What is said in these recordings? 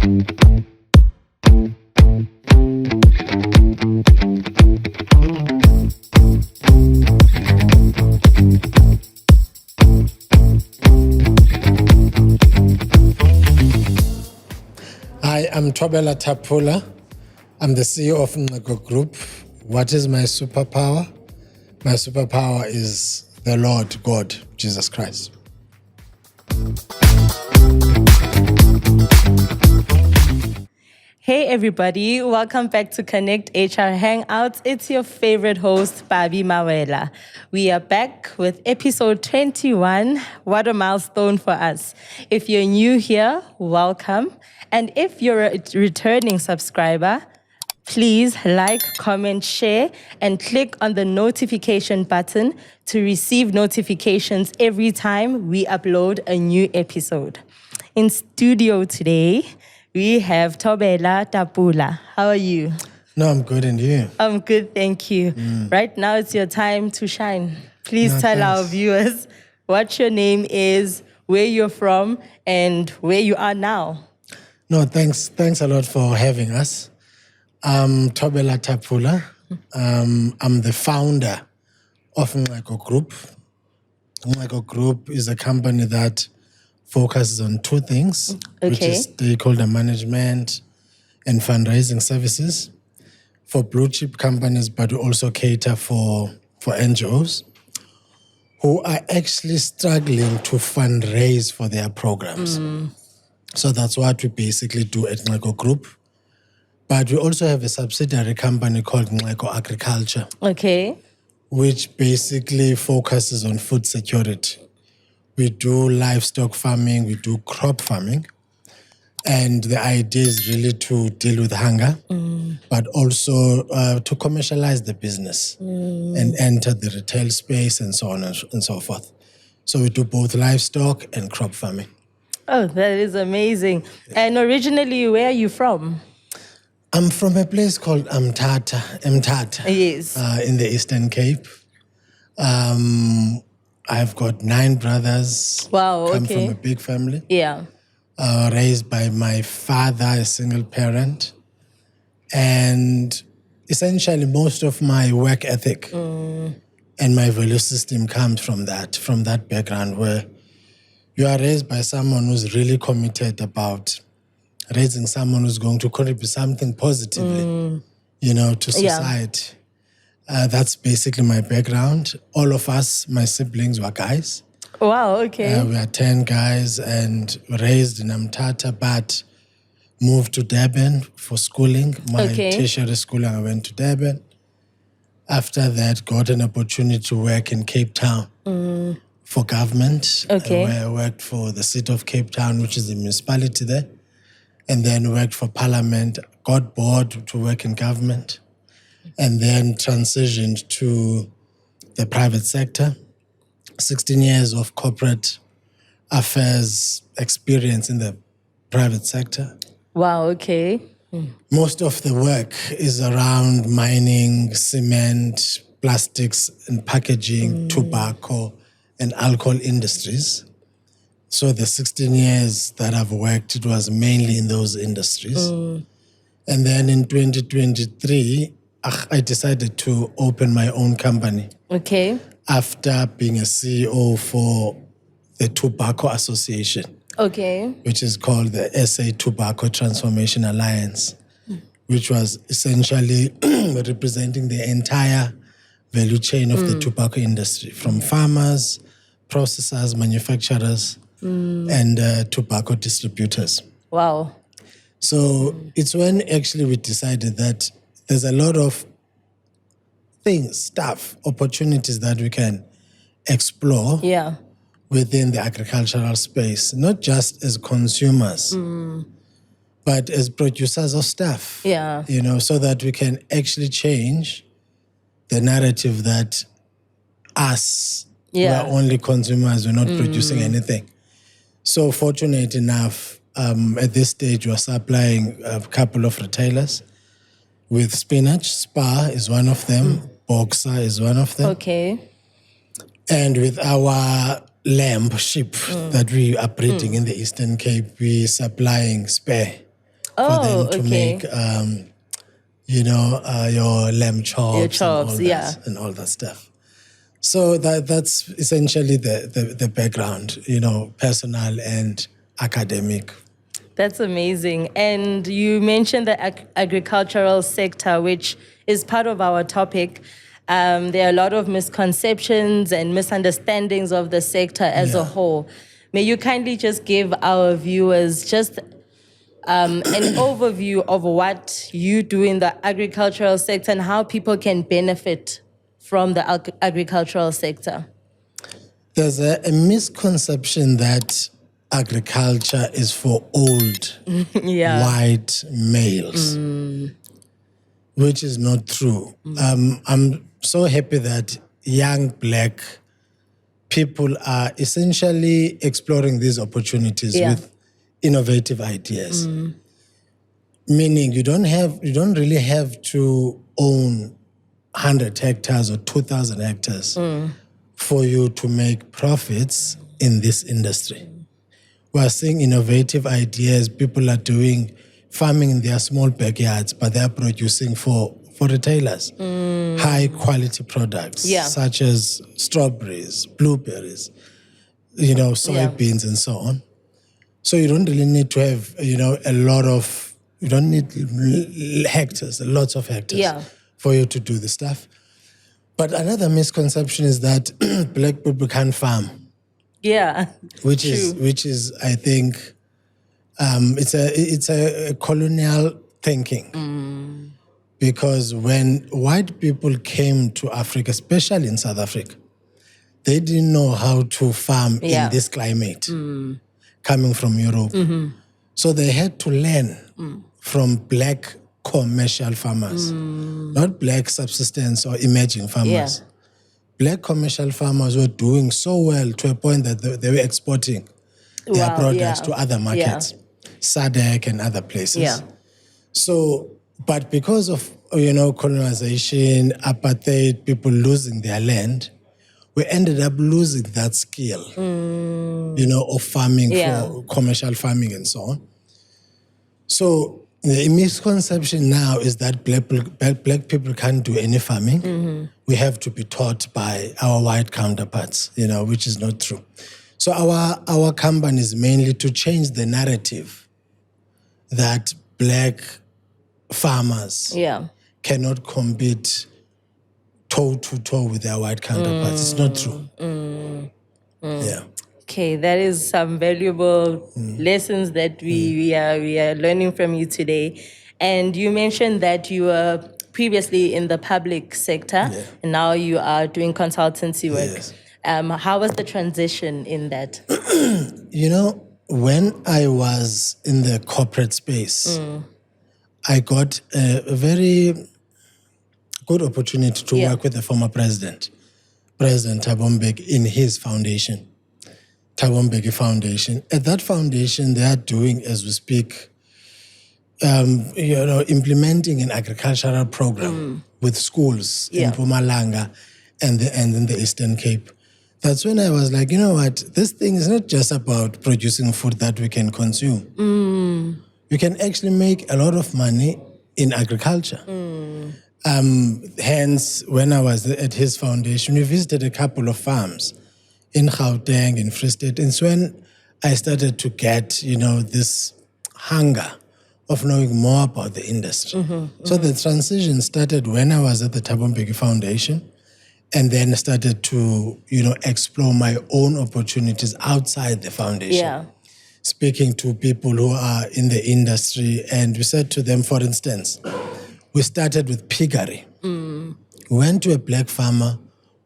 Hi, I'm Tobela Tapula. I'm the CEO of Nxeko Group. What is my superpower? My superpower is the Lord God, Jesus Christ. Hey everybody, welcome back to Connect HR Hangouts. It's your favorite host, Babi Mawela. We are back with episode 21. What a milestone for us. If you're new here, welcome. And if you're a returning subscriber, please like, comment, share, and click on the notification button to receive notifications every time we upload a new episode. In studio today, we have Tobela Tapula. How are you? No, I'm good, and you? I'm good, thank you. Right now, it's your time to shine. Please tell our viewers what your name is, where you're from, and where you are now. No, thanks a lot for having us. I'm Tobela Tapula. I'm the founder of Nxeko Group. Nxeko Group is a company that focuses on two things, which is stakeholder management and fundraising services for blue chip companies, but we also cater for NGOs who are actually struggling to fundraise for their programs. So that's what we basically do at Nxeko Group. But we also have a subsidiary company called Nxeko Agriculture, which basically focuses on food security. We do livestock farming, we do crop farming. And the idea is really to deal with hunger, but also to commercialize the business and enter the retail space and so on and so forth. So we do both livestock and crop farming. Oh, that is amazing. And originally, where are you from? I'm from a place called Mthatha. Yes. In the Eastern Cape. I've got 9 brothers. Wow, Come from a big family. Yeah. Raised by my father, a single parent. And essentially most of my work ethic and my value system comes from that background where you are raised by someone who's really committed about raising someone who's going to contribute something positively, to society. That's basically my background. All of us, my siblings, were guys. Wow, okay. We are 10 guys and raised in Mthatha, but moved to Durban for schooling. My tertiary schooling, I went to Durban. After that, got an opportunity to work in Cape Town for government, where I worked for the city of Cape Town, which is the municipality there, and then worked for Parliament, got bored to work in government, and then transitioned to the private sector. 16 years of corporate affairs experience in the private sector. Wow, okay. Most of the work is around mining, cement, plastics and packaging, tobacco and alcohol industries. So the 16 years that I've worked, it was mainly in those industries. And then in 2023, I decided to open my own company. After being a CEO for the Tobacco Association. Which is called the SA Tobacco Transfomation Alliance, which was essentially representing the entire value chain of the tobacco industry, from farmers, processors, manufacturers, and tobacco distributors. Wow. So it's when actually we decided that there's a lot of opportunities that we can explore within the agricultural space, not just as consumers, but as producers of stuff. So that we can actually change the narrative that us, we're only consumers, we're not producing anything. So fortunate enough, at this stage, we're supplying a couple of retailers with spinach. Spar is one of them. Boxer is one of them. And with our lamb sheep that we are breeding in the Eastern Cape, we're supplying Spare Oh, for them to okay. make, your lamb chops, chops, and all that stuff. So that's essentially the background, personal and academic. That's amazing. And you mentioned the agricultural sector, which is part of our topic. There are a lot of misconceptions and misunderstandings of the sector as a whole. May you kindly just give our viewers just an overview of what you do in the agricultural sector and how people can benefit from the agricultural sector? There's a misconception that agriculture is for old white males, which is not true. I'm so happy that young black people are essentially exploring these opportunities with innovative ideas. Meaning you don't really have to own 100 hectares or 2,000 hectares for you to make profits in this industry. We're seeing innovative ideas. People are doing farming in their small backyards, but they're producing for retailers high quality products such as strawberries, blueberries, soybeans and so on. So you don't really need to have, you don't need hectares, lots of hectares for you to do the stuff. But another misconception is that black people can't farm. Yeah, which is I think it's a colonial thinking. Because when white people came to Africa, especially in South Africa, they didn't know how to farm in this climate coming from Europe. So they had to learn from black commercial farmers, not black subsistence or emerging farmers. Black commercial farmers were doing so well to a point that they were exporting their products to other markets, SADC and other places. So, but because of, colonization, apartheid, people losing their land, we ended up losing that skill, of farming for commercial farming and so on. So the misconception now is that black people can't do any farming. We have to be taught by our white counterparts, which is not true. So our company is mainly to change the narrative that black farmers cannot compete toe-to-toe with their white counterparts. It's not true. Yeah. Okay, that is some valuable lessons that we are learning from you today. And you mentioned that you were previously in the public sector, and now you are doing consultancy work. Yes. How was the transition in that? When I was in the corporate space, I got a very good opportunity to work with the former President Thabo Mbeki, in his foundation, Thabo Mbeki Foundation. At that foundation, they are doing, as we speak, implementing an agricultural program with schools in Mpumalanga and in the Eastern Cape. That's when I was like, you know what, this thing is not just about producing food that we can consume. You can actually make a lot of money in agriculture. Hence, when I was at his foundation, we visited a couple of farms in Gauteng, in Free State. And it's when I started to get, this hunger of knowing more about the industry. So the transition started when I was at the Thabo Mbeki Foundation, and then started to, explore my own opportunities outside the foundation. Speaking to people who are in the industry, and we said to them, for instance, we started with piggery. We went to a black farmer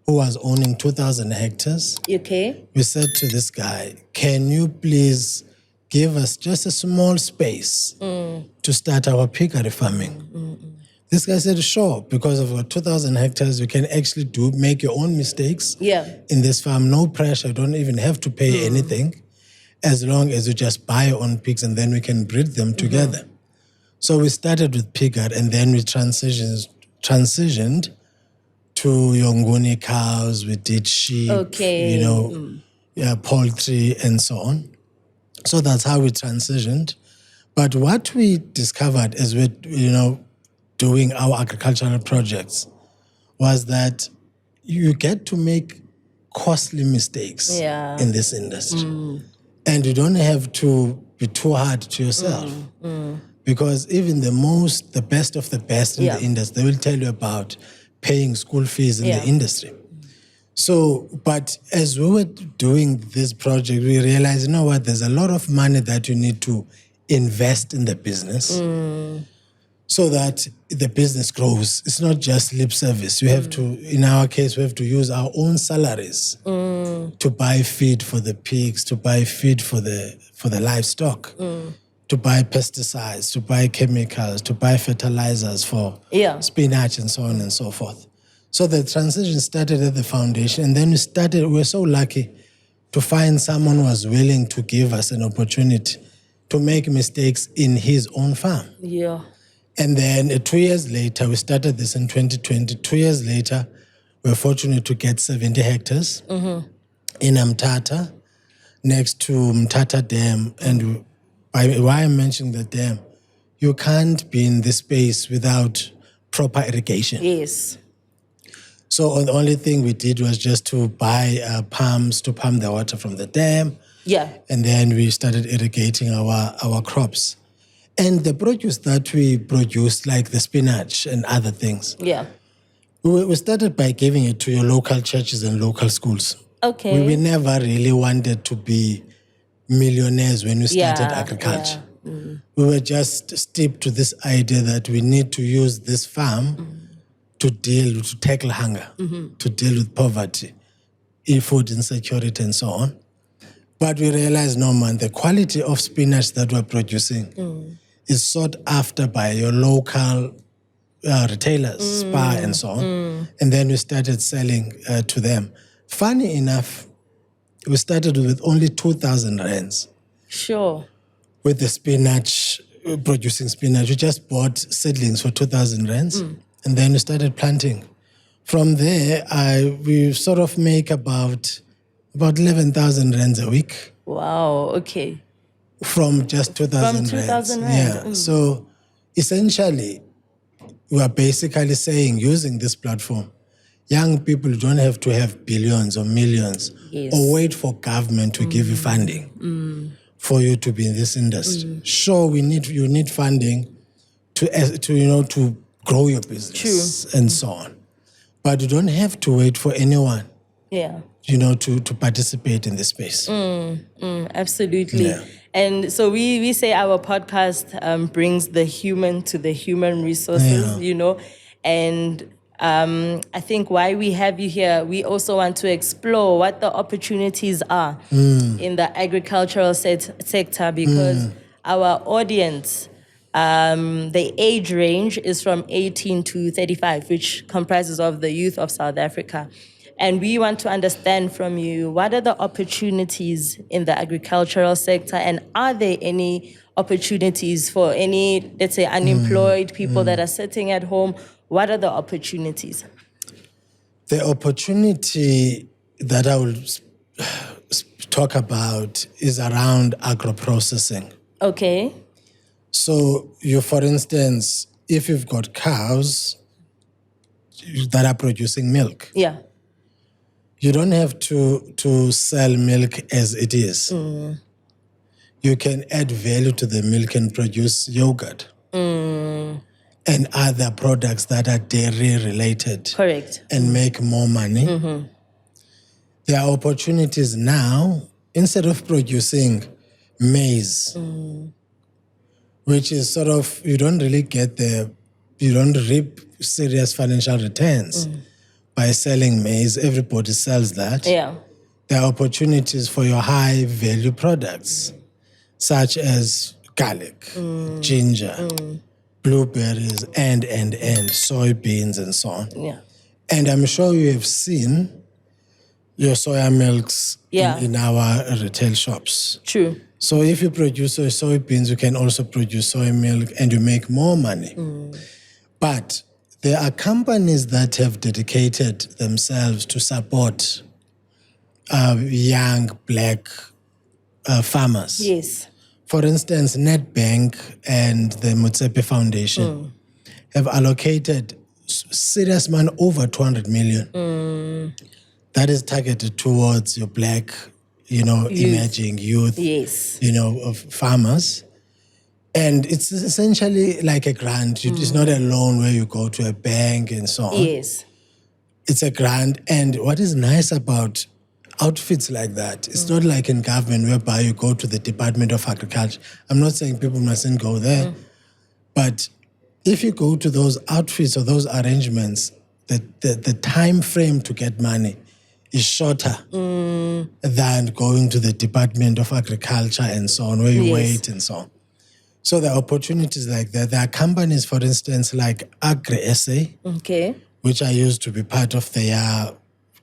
who was owning 2,000 hectares. Okay. We said to this guy, can you please give us just a small space to start our piggery farming? This guy said, sure, because of our 2,000 hectares, you can actually make your own mistakes in this farm. No pressure, you don't even have to pay anything, as long as you just buy your own pigs and then we can breed them together. So we started with piggery, and then we transitioned to Yongoni cows, we did sheep, poultry and so on. So that's how we transitioned. But what we discovered as we're, doing our agricultural projects was that you get to make costly mistakes in this industry. And you don't have to be too hard to yourself. Because even the best of the best in the industry, they will tell you about paying school fees in the industry. So, but as we were doing this project, we realized, you know what, there's a lot of money that you need to invest in the business so that the business grows. It's not just lip service. You have to, in our case, we have to use our own salaries to buy feed for the pigs, to buy feed for the livestock, to buy pesticides, to buy chemicals, to buy fertilizers for spinach and so on and so forth. So the transition started at the foundation, and then we were so lucky to find someone who was willing to give us an opportunity to make mistakes in his own farm. Yeah. And then 2 years later, we started this in 2020. 2 years later, we were fortunate to get 70 hectares in Mthatha, next to Mthatha Dam. And why I'm mentioning the dam, you can't be in this space without proper irrigation. Yes. So the only thing we did was just to buy pumps to pump the water from the dam. Yeah. And then we started irrigating our crops. And the produce that we produced, like the spinach and other things, we started by giving it to your local churches and local schools. Okay. We never really wanted to be millionaires when we started agriculture. We were just steeped to this idea that we need to use this farm to tackle hunger, to deal with poverty, food insecurity, and so on. But we realized, no, man, the quality of spinach that we're producing is sought after by your local retailers, Spar and so on. And then we started selling to them. Funny enough, we started with only 2,000 rands. Sure. With the spinach, producing spinach. We just bought seedlings for 2,000 rands. And then we started planting. From there, we sort of make about 11,000 rands a week. Wow, okay. From just 2,000 From 2,000 rands. Yeah. So essentially, we are basically saying, using this platform, young people don't have to have billions or millions or wait for government to give you funding for you to be in this industry. Sure, you need funding to grow your business and so on. But you don't have to wait for anyone. Yeah. To participate in this space. Absolutely. Yeah. And so we say our podcast brings the human to the human resources, and I think why we have you here, we also want to explore what the opportunities are in the agricultural sector, because our audience, the age range is from 18 to 35, which comprises of the youth of South Africa. And we want to understand from you, what are the opportunities in the agricultural sector, and are there any opportunities for any, let's say, unemployed people that are sitting at home? What are the opportunities? The opportunity that I will talk about is around agro-processing. Okay. So for instance, if you've got cows that are producing milk, you don't have to sell milk as it is. You can add value to the milk and produce yogurt and other products that are dairy related. Correct. And make more money. There are opportunities now, instead of producing maize, which is sort of, you don't reap serious financial returns by selling maize. Everybody sells that. Yeah. There are opportunities for your high value products, such as garlic, ginger, blueberries, and soybeans and so on. Yeah. And I'm sure you have seen your soya milks in our retail shops. True. So if you produce soybeans, you can also produce soy milk and you make more money. But there are companies that have dedicated themselves to support young black farmers. Yes. For instance, Nedbank and the Mbeki Foundation have allocated serious money, over 200 million. That is targeted towards your Black, emerging youth, Yes. of farmers. And it's essentially like a grant. It's not a loan where you go to a bank and so on. Yes. It's a grant. And what is nice about outfits like that, it's not like in government whereby you go to the Department of Agriculture. I'm not saying people mustn't go there, but if you go to those outfits or those arrangements, the time frame to get money is shorter than going to the Department of Agriculture and so on, where you wait and so on. So there are opportunities like that. There are companies, for instance, like Agri SA, which I used to be part of their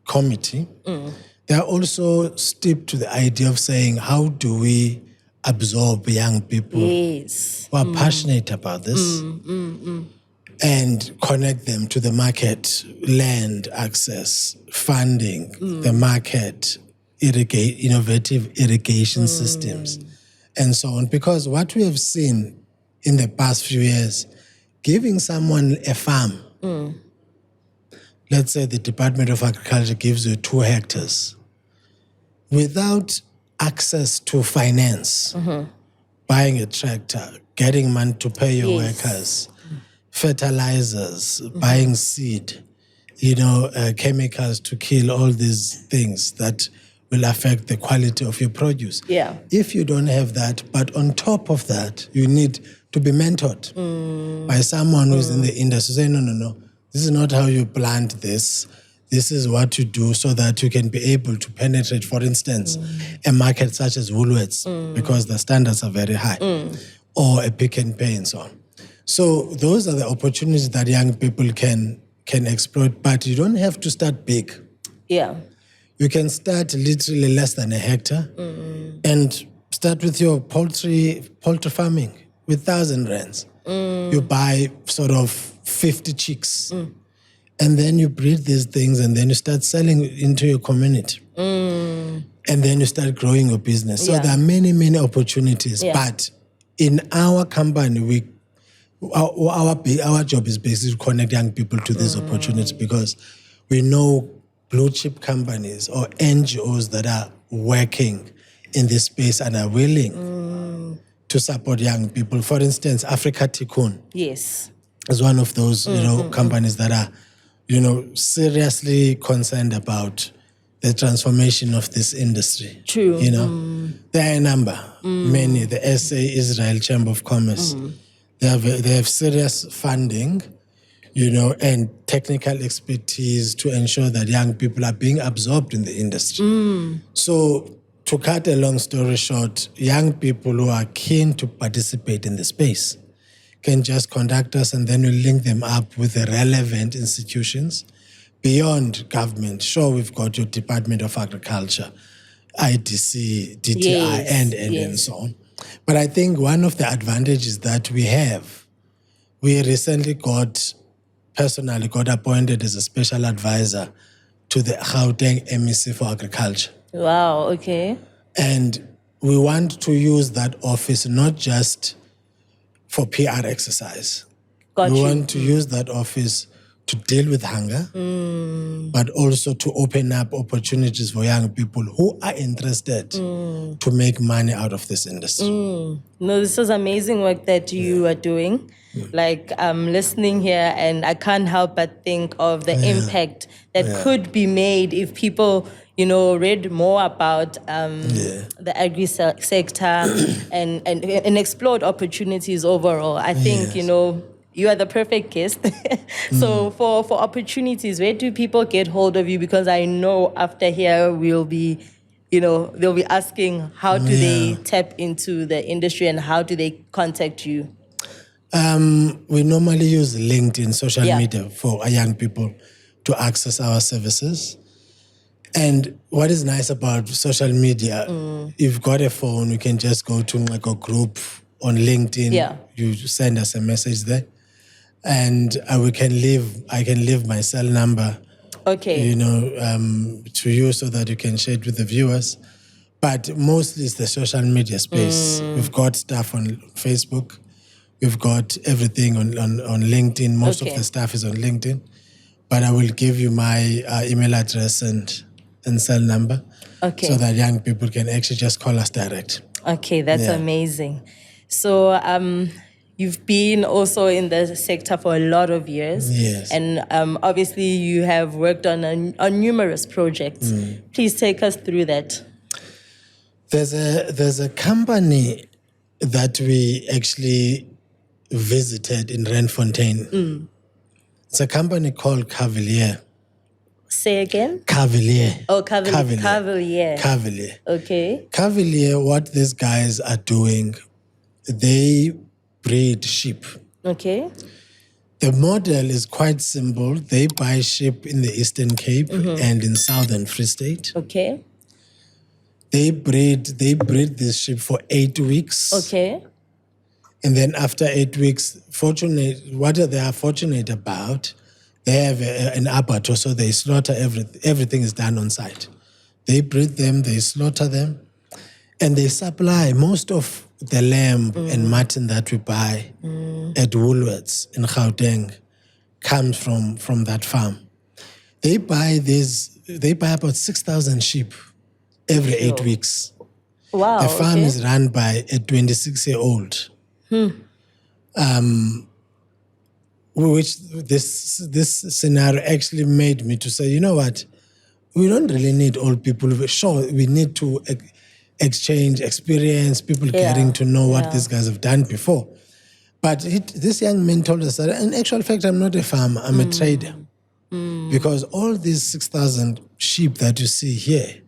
committee. They are also steeped to the idea of saying, how do we absorb young people who are passionate about this and connect them to the market, land access, funding, the market, innovative irrigation systems, and so on. Because what we have seen in the past few years, giving someone a farm, let's say the Department of Agriculture gives you 2 hectares, without access to finance, buying a tractor, getting money to pay your workers, fertilizers, buying seed, chemicals to kill all these things that will affect the quality of your produce. If you don't have that, but on top of that, you need to be mentored by someone who's in the industry. Say, no, this is not how you plant this. This is what you do so that you can be able to penetrate, for instance, a market such as Woolworths, because the standards are very high, or a Pick and Pay and so on. So those are the opportunities that young people can exploit, but you don't have to start big. You can start literally less than a hectare and start with your poultry farming with 1,000 rands. You buy sort of 50 chicks. And then you breed these things and then you start selling into your community. And then you start growing your business. So there are many, many opportunities. But in our company, our job is basically to connect young people to these opportunities, because we know blue chip companies or NGOs that are working in this space and are willing to support young people. For instance, Africa Tikkun is one of those companies that are seriously concerned about the transformation of this industry. True. There are a number, many. The SA Israel Chamber of Commerce, they have serious funding, and technical expertise to ensure that young people are being absorbed in the industry. So, to cut a long story short, young people who are keen to participate in the space can just contact us, and then we link them up with the relevant institutions beyond government. Sure, we've got your Department of Agriculture, IDC, DTI, and so on. But I think one of the advantages that we have, we recently personally got appointed as a special advisor to the Gauteng MEC for Agriculture. Wow, okay. And we want to use that office not just for PR exercise. We want to use that office to deal with hunger, but also to open up opportunities for young people who are interested to make money out of this industry. No, this is amazing work that you are doing. Like, I'm listening here and I can't help but think of the impact that could be made if people, read more about the agri sector and explored opportunities overall. I think, you are the perfect guest. So for opportunities, where do people get hold of you? Because I know after here we'll be, they'll be asking how do they tap into the industry and how do they contact you? We normally use LinkedIn, social media, for young people to access our services. And what is nice about social media, if you've got a phone, you can just go to like a group on LinkedIn. You send us a message there. And I can leave my cell number, to you so that you can share it with the viewers. But mostly it's the social media space. We've got stuff on Facebook. We've got everything on LinkedIn. Most of the stuff is on LinkedIn. But I will give you my email address and cell number so that young people can actually just call us direct. Okay, that's amazing. So you've been also in the sector for a lot of years. Yes. And obviously you have worked on numerous projects. Please take us through that. There's a company that we actually visited in Randfontein. It's a company called Cavalier. Say again? Cavalier. Oh, Cavalier. Cavalier. Okay. Cavalier, what these guys are doing, they breed sheep. Okay. The model is quite simple. They buy sheep in the Eastern Cape and in Southern Free State. Okay. They breed this sheep for 8 weeks. Okay. And then after 8 weeks, what they are fortunate about, they have an abattoir, so they slaughter everything is done on site. They breed them, they slaughter them, and they supply most of the lamb and mutton that we buy at Woolworths in Gauteng comes from that farm. They buy about 6,000 sheep every 8 weeks. Wow. The farm is run by a 26-year-old. Which this scenario actually made me to say, you know what, we don't really need old people. Sure, we need to exchange experience, people getting to know what these guys have done before. But this young man told us that, in actual fact, I'm not a farmer, I'm a trader. Because all these 6,000 sheep that you see here,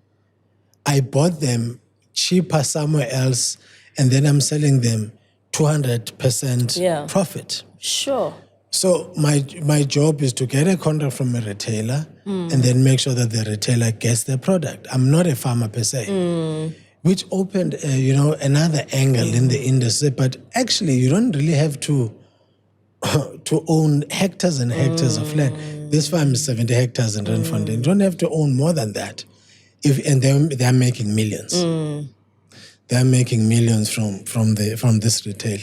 I bought them cheaper somewhere else, and then I'm selling them 200% profit. Sure. So my job is to get a contract from a retailer and then make sure that the retailer gets their product. I'm not a farmer per se, which opened another angle in the industry. But actually, you don't really have to own hectares and hectares of land. This farm is 70 hectares in Randfontein. You don't have to own more than that. And they're making millions. They're making millions from this retail.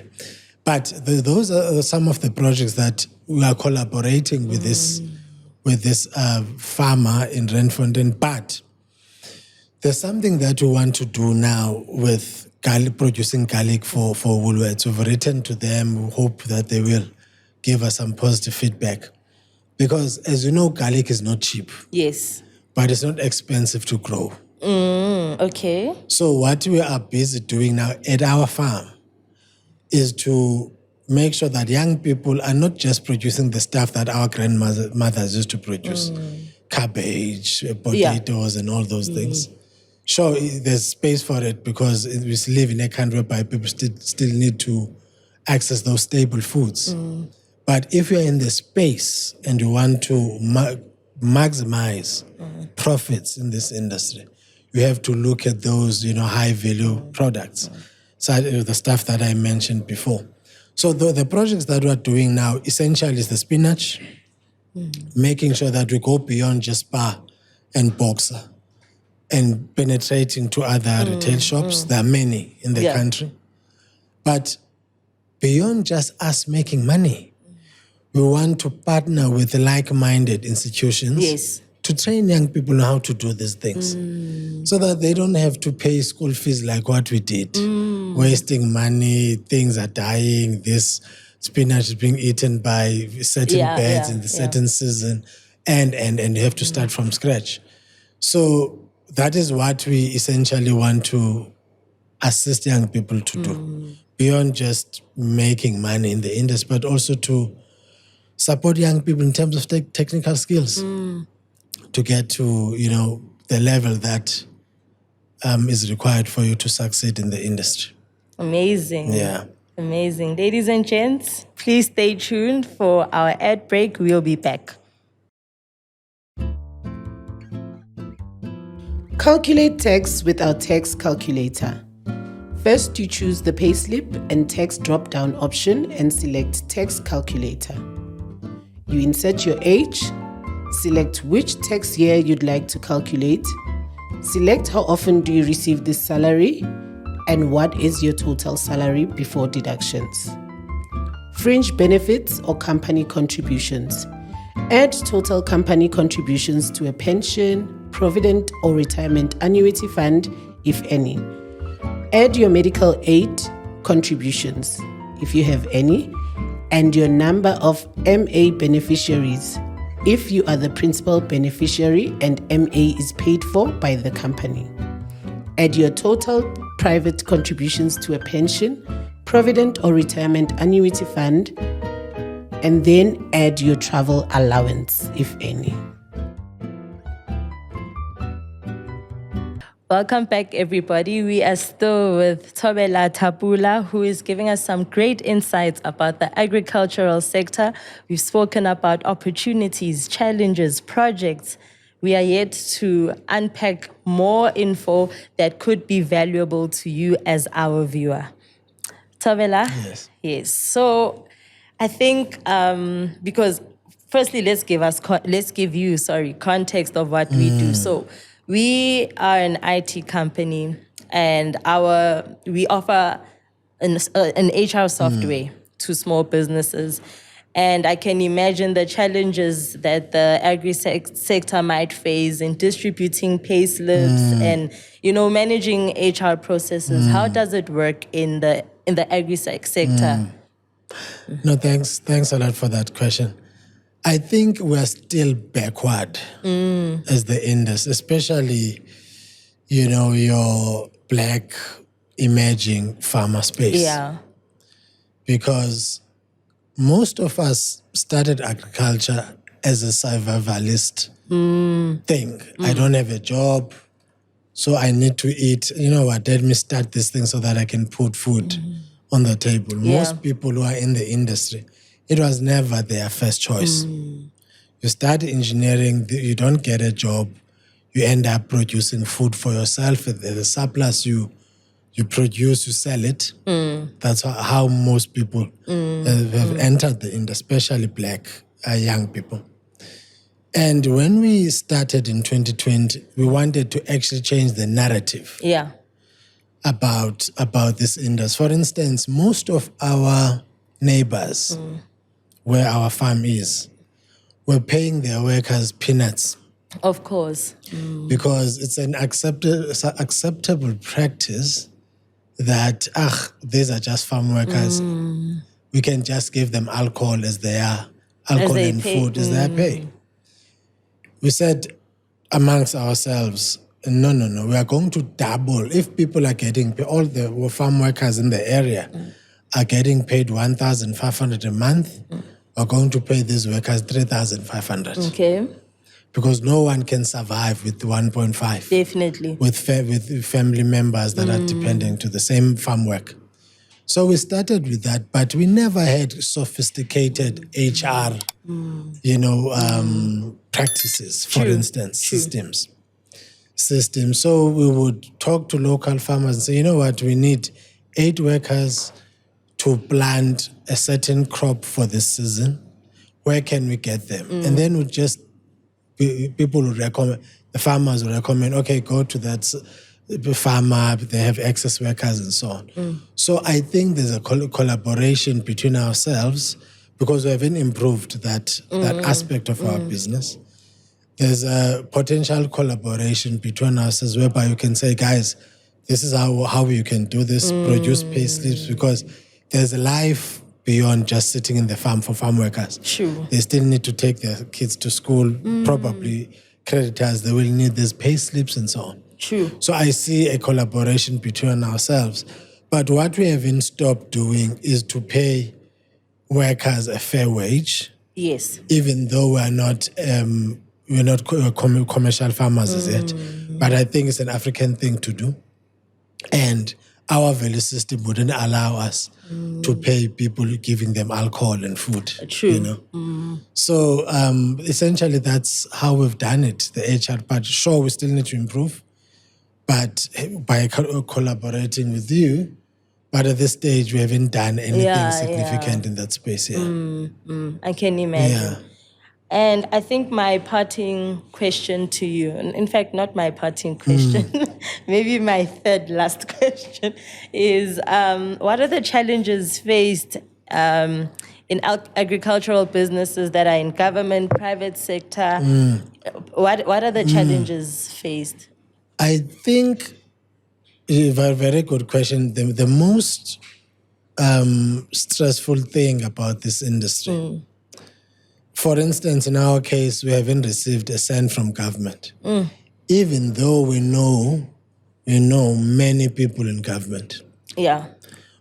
But those are some of the projects that we are collaborating with this farmer in Randfontein. But there's something that we want to do now with producing garlic for Woolworths. We've written to them. We hope that they will give us some positive feedback. Because as you know, garlic is not cheap. Yes. But it's not expensive to grow. Okay. So what we are busy doing now at our farm is to make sure that young people are not just producing the stuff that our grandmothers used to produce. Cabbage, potatoes, and all those things. Sure, there's space for it because we live in a country whereby people still need to access those stable foods. But if you're in the space and you want to maximize profits in this industry, you have to look at those, high-value products. So the stuff that I mentioned before. So the projects that we're doing now essentially is the spinach, making sure that we go beyond just Spar and Boxer and penetrating to other retail shops. There are many in the country. But beyond just us making money, we want to partner with like-minded institutions to train young people how to do these things so that they don't have to pay school fees like what we did, wasting money, things are dying, this spinach is being eaten by certain birds in the certain season, and you have to start from scratch. So that is what we essentially want to assist young people to do, beyond just making money in the industry, but also to support young people in terms of technical skills to get to, the level that is required for you to succeed in the industry. Amazing. Yeah. Amazing. Ladies and gents, please stay tuned for our ad break. We'll be back. Calculate tax with our tax calculator. First, you choose the payslip and tax drop-down option and select Tax Calculator. You insert your age, select which tax year you'd like to calculate, Select how often do you receive this salary and what is your total salary before deductions. Fringe benefits or company contributions. Add total company contributions to a pension, provident or retirement annuity fund, if any. Add your medical aid contributions, if you have any, and your number of MA beneficiaries, if you are the principal beneficiary and MA is paid for by the company. Add your total private contributions to a pension, provident or retirement annuity fund, and then add your travel allowance, if any. Welcome back, everybody. We are still with Tobela Tapula, who is giving us some great insights about the agricultural sector. We've spoken about opportunities, challenges, projects. We are yet to unpack more info that could be valuable to you as our viewer. Tobela? Yes. Yes. So I think because firstly, let's give you context of what we do. So we are an IT company, and we offer an HR software to small businesses. And I can imagine the challenges that the agri-sector might face in distributing pay slips and, managing HR processes. How does it work in the agri-sector? No, thanks a lot for that question. I think we're still backward as the industry, especially, your black emerging farmer space. Yeah. Because most of us started agriculture as a survivalist thing. I don't have a job, so I need to eat. You know what, let me start this thing so that I can put food on the table. Yeah. Most people who are in the industry, it was never their first choice. You start engineering, you don't get a job, you end up producing food for yourself. The surplus you produce, you sell it. That's how most people have entered the industry, especially black young people. And when we started in 2020, we wanted to actually change the narrative about this industry. For instance, most of our neighbors, where our farm is, were paying their workers peanuts. Of course. Because it's an acceptable practice that, these are just farm workers. We can just give them alcohol as their alcohol and food as their pay. We said amongst ourselves, no, we are going to double. If people are getting, all the farm workers in the area are getting paid 1,500 a month, we're going to pay these workers 3,500. Okay. Because no one can survive with 1.5. Definitely. With family members that are depending to the same farm work. So we started with that, but we never had sophisticated HR, practices, for instance, systems. So we would talk to local farmers and say, you know what, we need 8 workers to plant a certain crop for this season. Where can we get them? And then people would recommend, the farmers would recommend, okay, go to that farmer, they have excess workers and so on. So I think there's a collaboration between ourselves because we haven't improved that aspect of our business. There's a potential collaboration between ourselves whereby you can say, guys, this is how you can do this, produce pay slips, because there's a life beyond just sitting in the farm for farm workers. Sure. They still need to take their kids to school, probably creditors, they will need these pay slips and so on. True. So I see a collaboration between ourselves. But what we haven't stopped doing is to pay workers a fair wage. Yes. Even though we're not commercial farmers as yet. But I think it's an African thing to do. And our value system wouldn't allow us to pay people giving them alcohol and food. True. So essentially that's how we've done it, the HR part. Sure, we still need to improve, but by collaborating with you, but at this stage we haven't done anything significant in that space. I can imagine. And I think my parting question to you, and in fact, not my parting question, maybe my third last question is, what are the challenges faced in agricultural businesses that are in government, private sector? What are the challenges faced? I think a very good question. The most stressful thing about this industry, for instance, in our case, we haven't received a cent from government, even though we know many people in government. Yeah.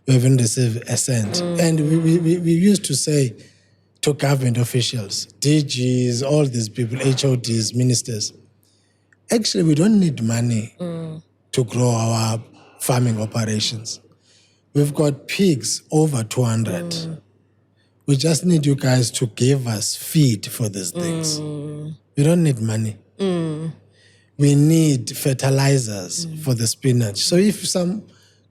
We haven't received a cent. And we used to say to government officials, DGs, all these people, HODs, ministers, actually, we don't need money to grow our farming operations. We've got pigs over 200. We just need you guys to give us feed for these things. We don't need money. We need fertilizers for the spinach. So if some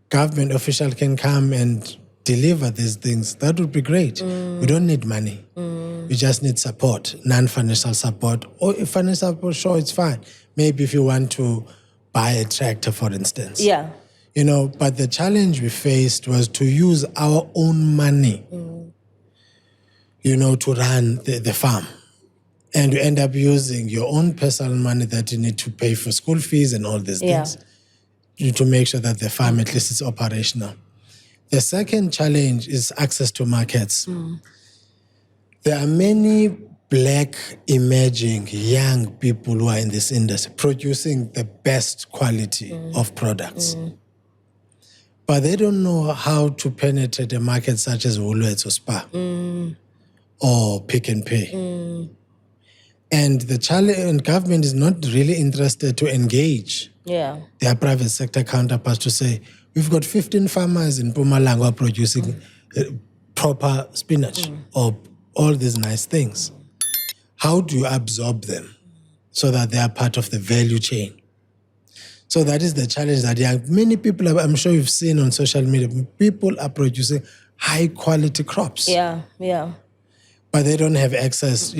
government official can come and deliver these things, that would be great. We don't need money. We just need support, non-financial support. Or if financial support, sure, it's fine. Maybe if you want to buy a tractor, for instance. Yeah. But the challenge we faced was to use our own money, to run the farm. And you end up using your own personal money that you need to pay for school fees and all these things to make sure that the farm at least is operational. The second challenge is access to markets. There are many Black emerging young people who are in this industry producing the best quality of products. But they don't know how to penetrate a market such as Woolworths or Spar or Pick n Pay. And the challenge, and government is not really interested to engage their private sector counterparts to say, we've got 15 farmers in Mpumalanga who are producing proper spinach or all these nice things. How do you absorb them so that they are part of the value chain? So that is the challenge that many people, I'm sure you've seen on social media, people are producing high quality crops. Yeah. But they don't have access, to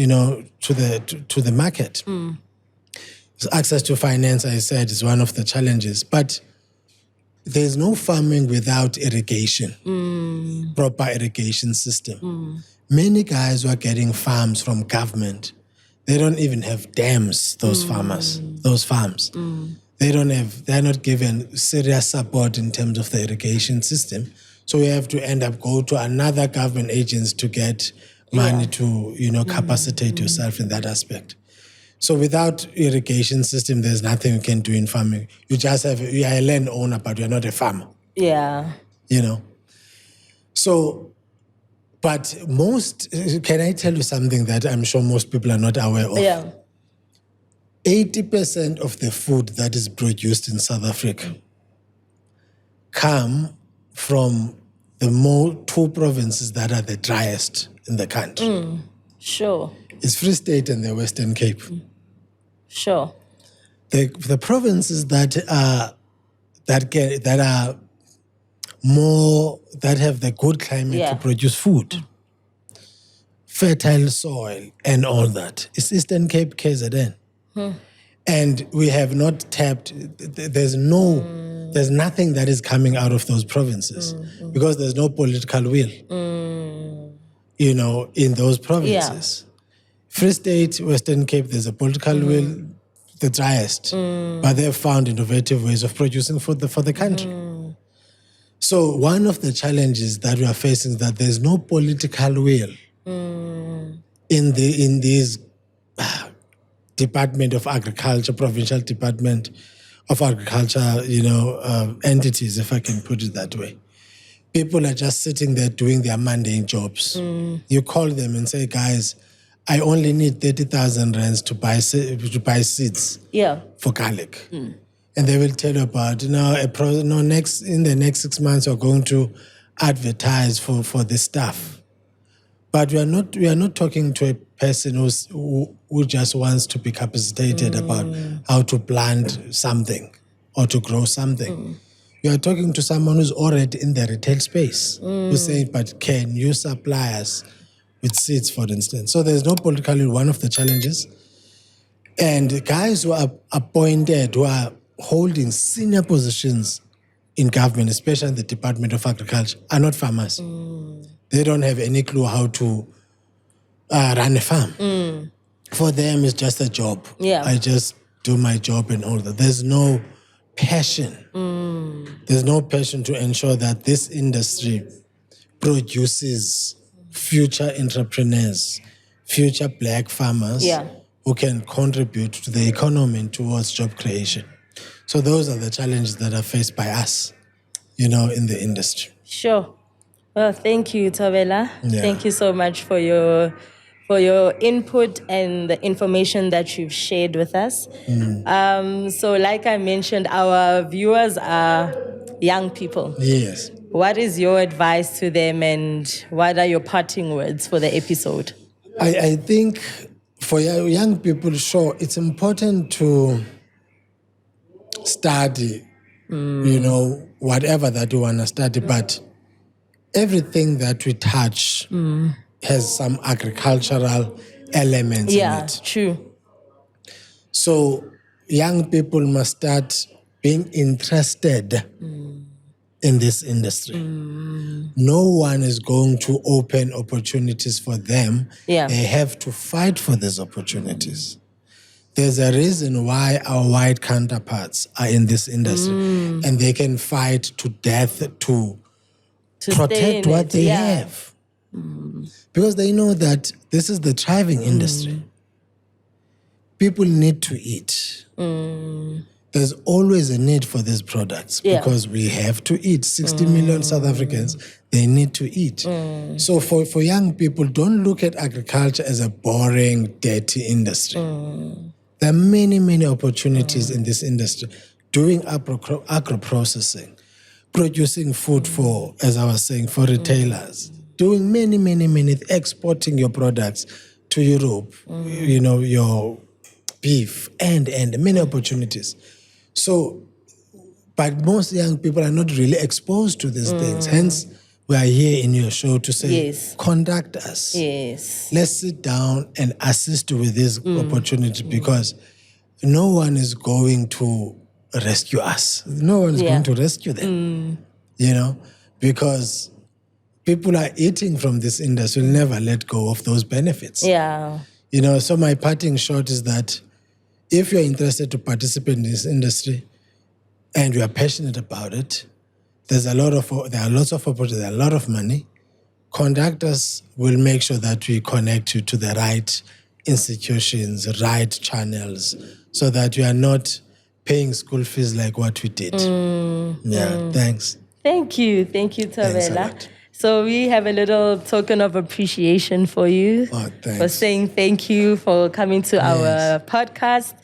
the market. So access to finance, I said, is one of the challenges. But there's no farming without irrigation, proper irrigation system. Many guys who are getting farms from government, they don't even have dams, those farmers, those farms. They're not given serious support in terms of the irrigation system. So we have to end up go to another government agency to get money to, capacitate yourself in that aspect. So without irrigation system, there's nothing you can do in farming. You are a landowner, but you're not a farmer. Yeah. So, but can I tell you something that I'm sure most people are not aware of? Yeah. 80% of the food that is produced in South Africa come from the two provinces that are the driest in the country. Sure. It's Free State and the Western Cape. Sure. The provinces that have the good climate to produce food, fertile soil and all that, is Eastern Cape, KZN. And we have not tapped, there's nothing that is coming out of those provinces because there's no political will, in those provinces. Free State, Western Cape, there's a political will, the driest, but they've found innovative ways of producing for the country. So one of the challenges that we are facing is that there's no political will in these Department of Agriculture, Provincial Department of Agriculture, entities, if I can put it that way. People are just sitting there doing their mundane jobs. You call them and say, guys, I only need 30,000 rands to buy seeds for garlic. And they will tell you about, in the next 6 months we're going to advertise for this stuff. But we are not talking to a person who just wants to be capacitated about how to plant something or to grow something. You are talking to someone who's already in the retail space, who's saying, but can you supply us with seats, for instance. So there's no political will, one of the challenges. And guys who are appointed, who are holding senior positions in government, especially in the Department of Agriculture, are not farmers. They don't have any clue how to run a farm. For them, it's just a job. Yeah. I just do my job and all that. There's no passion. There's no passion to ensure that this industry produces future entrepreneurs, future black farmers who can contribute to the economy and towards job creation. So those are the challenges that are faced by us, in the industry. Sure. Well, thank you, Tobela. Yeah. Thank you so much for your input and the information that you've shared with us. So like I mentioned, our viewers are young people. Yes. What is your advice to them and what are your parting words for the episode? I think for young people, sure, it's important to study, whatever that you want to study, but everything that we touch has some agricultural elements in it. Yeah, true. So young people must start being interested in this industry. No one is going to open opportunities for them. Yeah. They have to fight for these opportunities. There's a reason why our white counterparts are in this industry and they can fight to death to protect what they have. Because they know that this is the thriving industry. People need to eat. There's always a need for these products because we have to eat. 60 million South Africans, they need to eat. So for young people, don't look at agriculture as a boring, dirty industry. There are many, many opportunities in this industry. Doing agro-processing, producing food for, as I was saying, for retailers, doing many, many, many, exporting your products to Europe, your beef and many opportunities. So, but most young people are not really exposed to these things. Hence, we are here in your show to say, contact us. Yes. Let's sit down and assist with this opportunity because no one is going to rescue us. No one is going to rescue them, because people are eating from this industry, will never let go of those benefits. Yeah. So my parting shot is that if you're interested to participate in this industry and you are passionate about it, there are lots of opportunities, there are a lot of money. Contact us. We'll make sure that we connect you to the right institutions, right channels, so that you are not paying school fees like what we did. Thanks. Thank you, Tobela. Thanks a lot. So we have a little token of appreciation for you for saying thank you for coming to our podcast.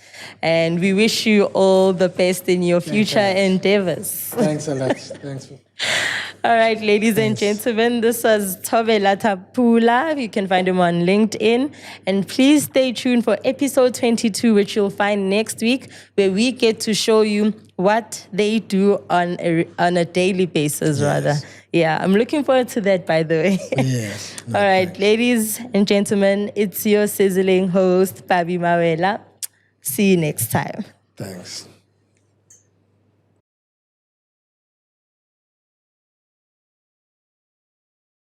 And we wish you all the best in your future endeavors. Thanks a lot. Thanks. All right, ladies and gentlemen, this was Tobela Tapula. You can find him on LinkedIn. And please stay tuned for episode 22, which you'll find next week, where we get to show you what they do on a daily basis, rather. Yeah, I'm looking forward to that, by the way. Yes. All right, ladies and gentlemen, it's your sizzling host, Babi Mawela. See you next time. Thanks.